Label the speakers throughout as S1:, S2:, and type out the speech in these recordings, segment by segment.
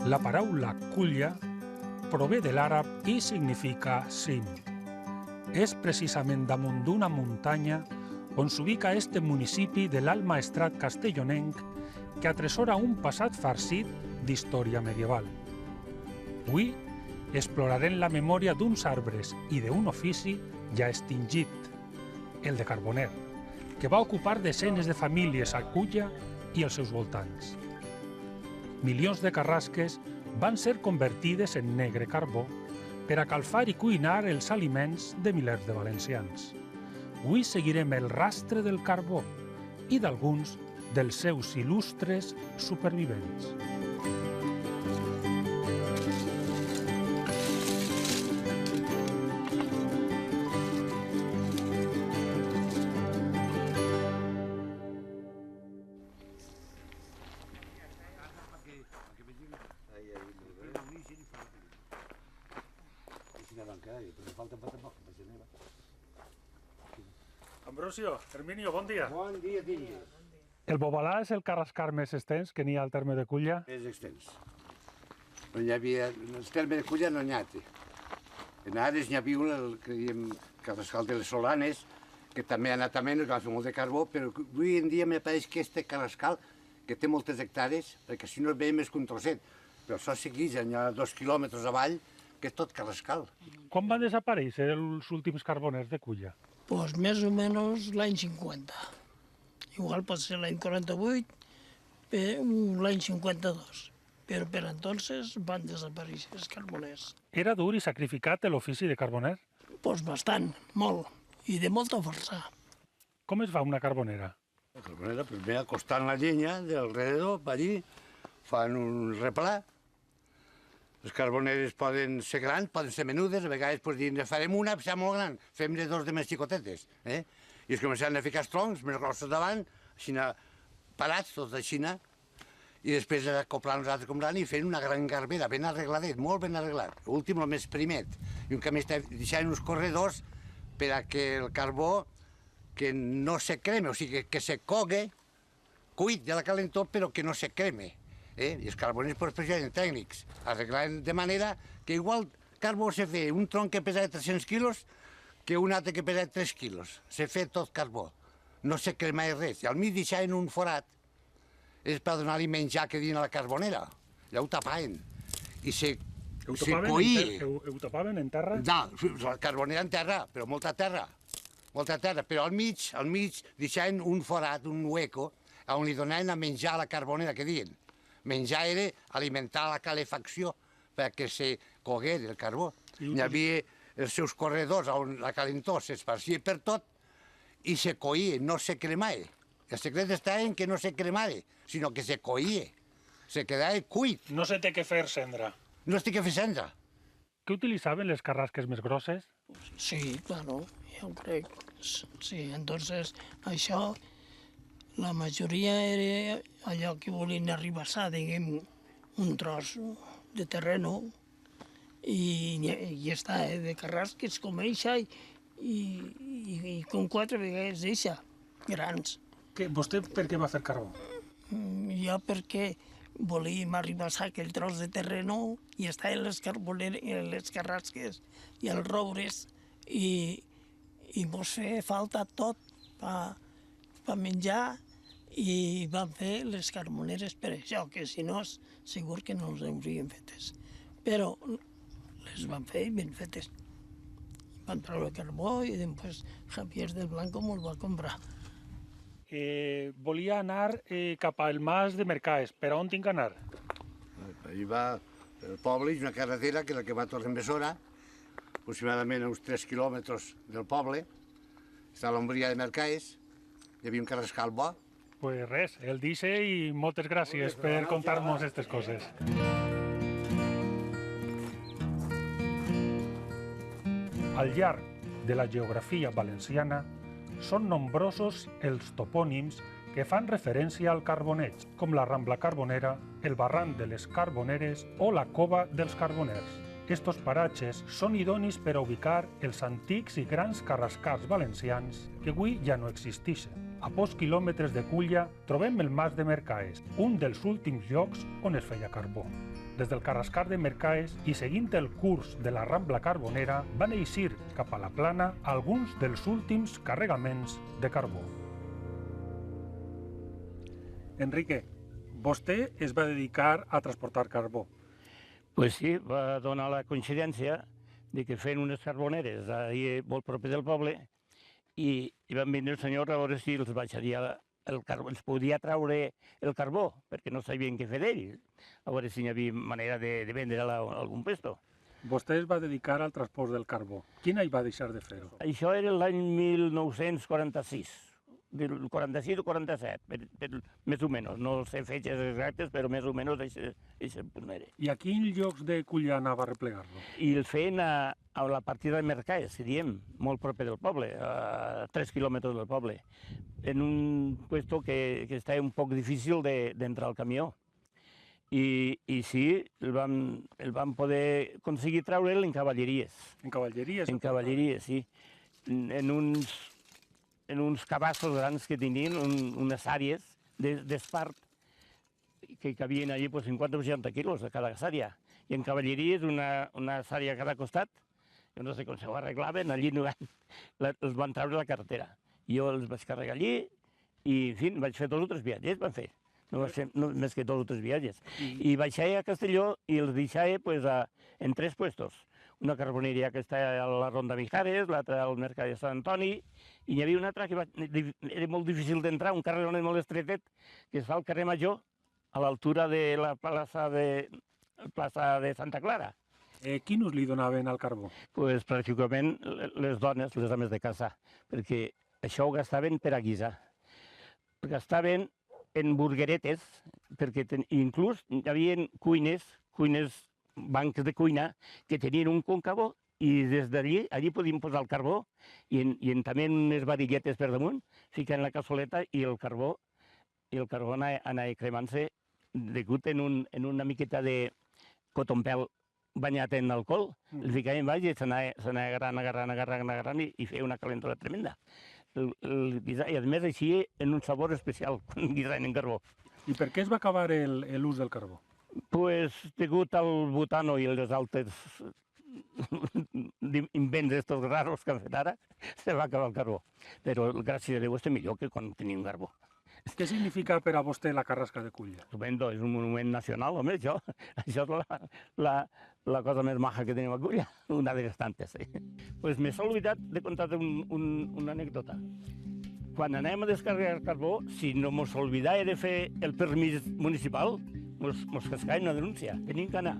S1: La paraula Culla prové de l'àrab i significa cim. És precisament damunt d'una muntanya on s'ubica este municipi de l'alt maestrat castellonenc que atresora un passat farcit d'història medieval. Avui explorarem la memòria d'uns arbres i d'un ofici ja extingit, el de carboner, que va ocupar desenes de famílies a Culla i els seus voltants. Milions de carrasques van ser convertides en negre carbó per a calfar i cuinar els aliments de milers de valencians. Avui seguirem el rastre del carbó i d'alguns dels seus il·lustres supervivents. Ambrosio, Herminio, bon dia.
S2: Bon dia, tingui.
S1: El bobalà és el carrascar més extens que n'hi ha al terme de Culla?
S2: És extens. No hi havia... En el terme de Culla no n'hi ha. En Ares n'hi havia el que diem carrascal de les Solanes, que també ha anat a menys, que va fer molt de carbó, però avui en dia me pareix que este carrascal, que té moltes hectàrees, perquè si no el veiem més que un trosset, però això segueix, hi ha 2 quilòmetres avall, que és tot carrascal.
S1: Com van desaparèixer els últims carboners de Culla?
S3: Pues més o menys l'any 50. Igual pot ser l'any 48, l'any 52. Però per entonces van desaparèixer els carboners.
S1: Era dur i sacrificat l'ofici de carboner?
S3: Pues bastant, molt, i de molta força.
S1: Com es fa una carbonera?
S2: La carbonera, primer acostant la llenya del rededor, per allí, fan un replà. Les carboneres poden ser grans, poden ser menudes, a vegades ne farem una, serà molt gran, fem-ne 2 de més xicotetes. I es començaran a ficar els troncs més grossos davant, així parats, tots així, i després acoplant els altres com l'any i fent una gran garbera, ben arregladet, molt ben arreglat. L'últim, el més primet. I un que més deixant uns corredors per a que el carbó que no se creme, o sigui, que se cogue, cuit de la calentor, però que no se creme. I els carboners per especialment tècnics arreglaven de manera que igual carbó se fe un tronc que pesa 300 quilos que un altre que pesa 3 quilos. Se fe tot carbó. No se cremava res. I al mig deixaven un forat és per donar-li menjar que dins a la carbonera. Ja ho tapaven. I se coïa.
S1: Ho tapaven en terra?
S2: No, la carbonera en terra, però molta terra. Molta terra. Però al mig deixaven un forat, un hueco, on li donaven a menjar a la carbonera, que diuen. Menjar era alimentar la calefacció perquè se cogués el carbó. Hi havia els seus corredors on la calentor s'esparcia per tot i se coïa, no se cremava. El secret està en que no se cremava, sinó que se coïa. Se quedava cuit.
S1: No se té que fer cendra.
S2: No es té que fer cendra.
S1: Què utilitzaven les carrasques més grosses?
S3: Sí, claro, jo crec. Sí, entonces això... La majoria era allò que volien arribassar, diguem, un tros de terreno i ja està, de carrasques com eixa i com 4 vegades eixa, grans.
S1: Vostè per què va fer carbó?
S3: Jo perquè volíem arribassar aquell tros de terreno i estaven les carrasques i els roures i mos feia falta tot per menjar i vam fer les carboneres per això, que si no, segur que no les haurien fetes. Però les van fer ben fetes. Van treure carbó i després Javier del Blanco me'l va comprar.
S1: Volia anar cap al mas de Mercaes. Per on tinc que anar?
S2: Allí va el poble, és una carretera que és la que va a Torrembessora, aproximadament a uns 3 quilòmetres del poble. Està a l'ombria de Mercaes, hi havia un carrascal bo.
S1: Pues res, el dice i moltes gràcies per contar-nos aquestes coses. Al llarg de la geografia valenciana són nombrosos els topònims que fan referència al carboneig, com la Rambla Carbonera, el Barranc de les Carboneres o la Cova dels Carboners. Estos paratges són idonis per a ubicar els antics i grans carrascars valencians que avui ja no existeixen. A pocs quilòmetres de Culla trobem el mas de Mercaes, un dels últims llocs on es feia carbó. des del Carrascar de Mercaes i seguint el curs de la Rambla Carbonera van eixir cap a la plana alguns dels últims carregaments de carbó. Enrique, vostè es va dedicar a transportar carbó.
S4: Pues sí, va donar la coincidència de que fent unes carboneres ahir molt proper del poble i van venir el senyor a veure si els baixaria el carbó, ens podia traure el carbó, perquè no sabien què fer d'ell, a veure si hi havia manera de vendre-la a algun puesto.
S1: Vostè es va dedicar al transport del carbó. Quin any va deixar de fer-ho?
S4: Això era l'any 1946, del 46 o 47, més o menys, no sé fetges exactes, però més o menys això era.
S1: I a quins llocs de Culla anava a replegar-lo?
S4: I el feien a la partida de Mercaes, si diem, molt proper del poble, a 3 quilòmetres del poble, en un puesto que estava un poc difícil d'entrar al camió. I sí, el vam poder aconseguir treure'l en cavalleries.
S1: En cavalleries?
S4: En cavalleries, sí. En uns cabassos grans que tenien, unes àrees d'espart, que cabien allí 50 o 60 quilos a cada sària. I en cavalleries, una sària a cada costat, jo no sé com s'ho arreglaven, allí els van treure la carretera. Jo els vaig carregar allí i, en fi, vaig fer 2 o 3 viatges, van fer. No vaig fer més que 2 o 3 viatges. I baixava a Castelló i els deixava en 3 puestos. Una carboneria que està a la Ronda Mijares, l'altra al Mercat de Sant Antoni, i hi havia una altra que era molt difícil d'entrar, un carreró molt estretet, que es fa al carrer Major, a l'altura de la plaça de Santa Clara.
S1: Quin ús li donaven al carbó?
S4: Pues pràcticament les dones, les dames de casa, perquè això ho gastaven per a guisar. Gastaven en burgueretes, perquè inclús hi havia cuines, bancs de cuina, que tenien un còncavo i des d'allí, allí podíem posar el carbó i també unes varilletes per damunt, ficant la cassoleta i el carbó anava cremant-se degut en una miqueta de cotonpèl banyat en alcohol, el ficàvem baix i s'anava agarrant i feia una calentura tremenda. I a més així en un sabor especial quan guisaven en carbó.
S1: I per què es va acabar l'ús del carbó?
S4: Pues degut al butano i els altres invents estos raros que han fet ara, se va acabar el carbó. Però gràcies a Déu està millor que quan tenim carbó.
S1: Què significa per a vostè la Carrasca de Culla?
S4: Estupendo, és un monument nacional, home, això és la cosa més maja que tenim a Culla, una de les tantes. Pues m'he oblidat de contar una anècdota. Quan anem a descarregar el carbó, si no mos oblidava de fer el permís municipal, mos cascaven una denúncia. Tenim que anar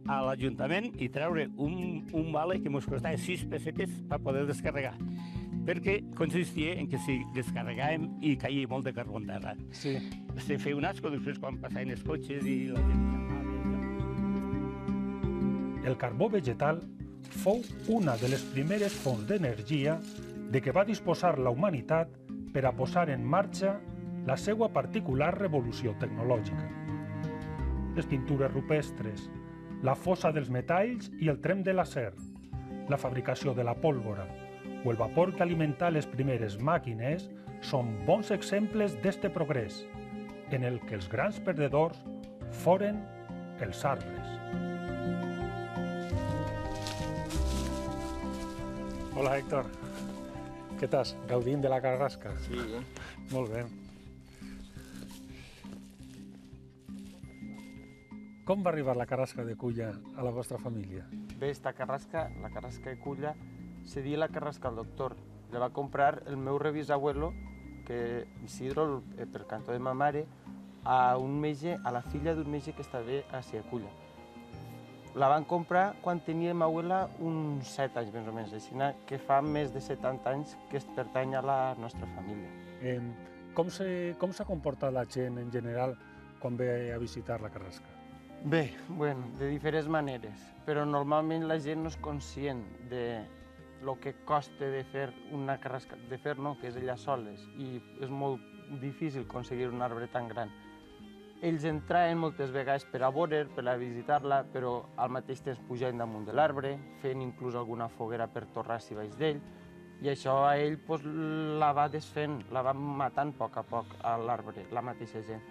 S4: a l'Ajuntament i treure un vale que mos costava 6 pessetes per poder descarregar, perquè consistia en que si descarregàvem i caia molt de carbó en terra.
S1: Sí.
S4: Se feia un asco després quan passaven els cotxes i la gent xapava.
S1: El carbó vegetal fou una de les primeres fonts d'energia de què va disposar la humanitat per a posar en marxa la seva particular revolució tecnològica. Les pintures rupestres, la fosa dels metalls i el trem de l'acer, la fabricació de la pólvora o el vapor que alimentà les primeres màquines són bons exemples d'este progrés, en el que els grans perdedors foren els arbres. Hola, Héctor. Què estàs? Gaudint de la Carrasca?
S5: Sí.
S1: Molt bé. Com va arribar la Carrasca de Culla a la vostra família?
S5: Bé, esta carrasca, la carrasca de Culla, se di la carrasca al doctor. La va comprar el meu rebisabuelo, que Isidro, per cantó de ma mare, a la filla d'un metge que estava a Culla. La van comprar quan tenia ma abuela uns 7 anys, més o menys, així que fa més de 70 anys que es pertany a la nostra família.
S1: Com s'ha comportat la gent en general quan ve a visitar la Carrasca?
S5: Bé, bueno, de diferents maneres, però normalment la gent no és conscient de lo que costa de fer una carrasca, de fer no, que és ella soles, i és molt difícil aconseguir un arbre tan gran. Ells entraven moltes vegades per a veure, per a visitar-la, però al mateix temps pujaven damunt de l'arbre, fent inclús alguna foguera per torrar-s'hi baix d'ell, i això a ell la va desfent, la va matant a poc a l'arbre, la mateixa gent.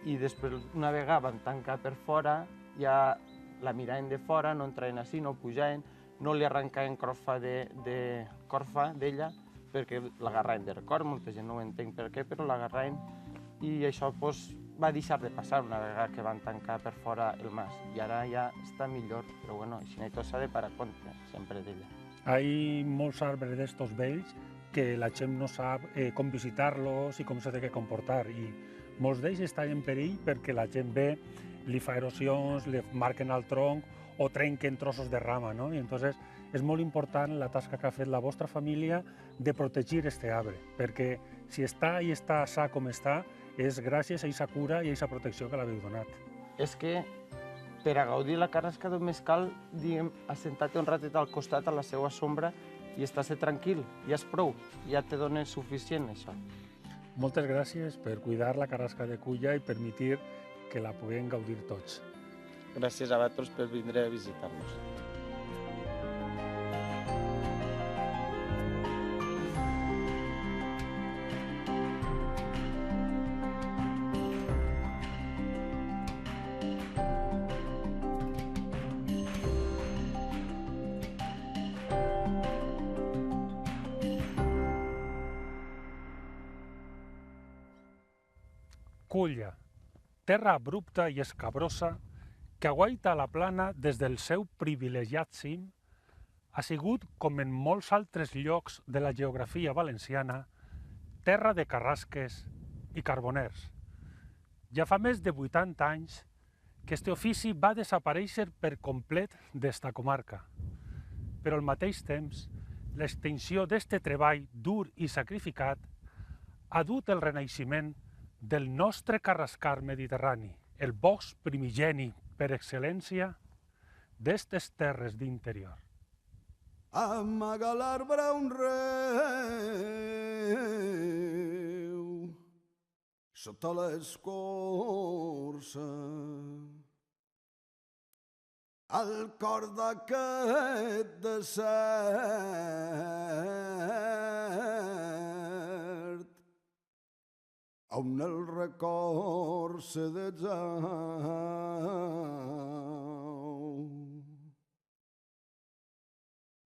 S5: I després, una vegada van tancar per fora, ja la miraven de fora, no entraven així, no pujaven, no li arrencaven corfa d'ella, perquè l'agarraven de record, molta gent no ho entenc per què, però l'agarraven, i això va deixar de passar una vegada que van tancar per fora el mas, i ara ja està millor, però bueno, així tot s'ha de parar compte, sempre d'ella.
S1: Hay molts arbres d'estos vells que la gent no sap com visitar-los i com s'ha de comportar, i molts d'ells estan en perill perquè la gent ve, li fa erosions, li marquen el tronc o trenquen trossos de rama, no? I entonces és molt important la tasca que ha fet la vostra família de protegir este arbre, perquè si està i està sa com està, és gràcies a aquesta cura i a aquesta protecció que l'haveu donat.
S5: És que per a gaudir la carrasca només cal, diguem, assentar-te un ratet al costat a la seva sombra i estar-se tranquil, ja és prou, ja te dona suficient això.
S1: Moltes gràcies per cuidar la carrasca de Culla i permetir que la puguem gaudir tots.
S5: Gràcies a vosaltres per vindre a visitar-nos.
S1: Culla, terra abrupta i escabrosa que aguaita la plana des del seu privilegiat cim, ha sigut, com en molts altres llocs de la geografia valenciana, terra de carrasques i carboners. Ja fa més de 80 anys que este ofici va desaparèixer per complet d'esta comarca, però al mateix temps l'extinció d'este treball dur i sacrificat ha dut el renaixement del nostre carrascar mediterrani, el bosc primigeni per excel·lència d'estes terres d'interior.
S6: Amaga l'arbre un reu sota l'escorça. Al cor d'aquest desert on el record se desau.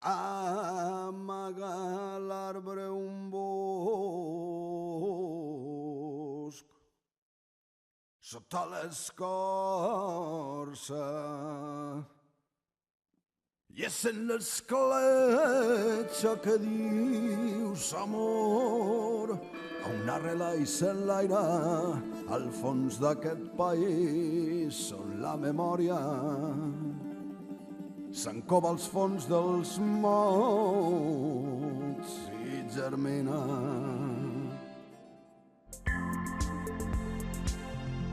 S6: Amaga l'arbre un bosc sota l'escorça i és en l'escletxa que dius amor a una arrela i s'enlaira al fons d'aquest país on la memòria s'encova als fons dels mots i germina.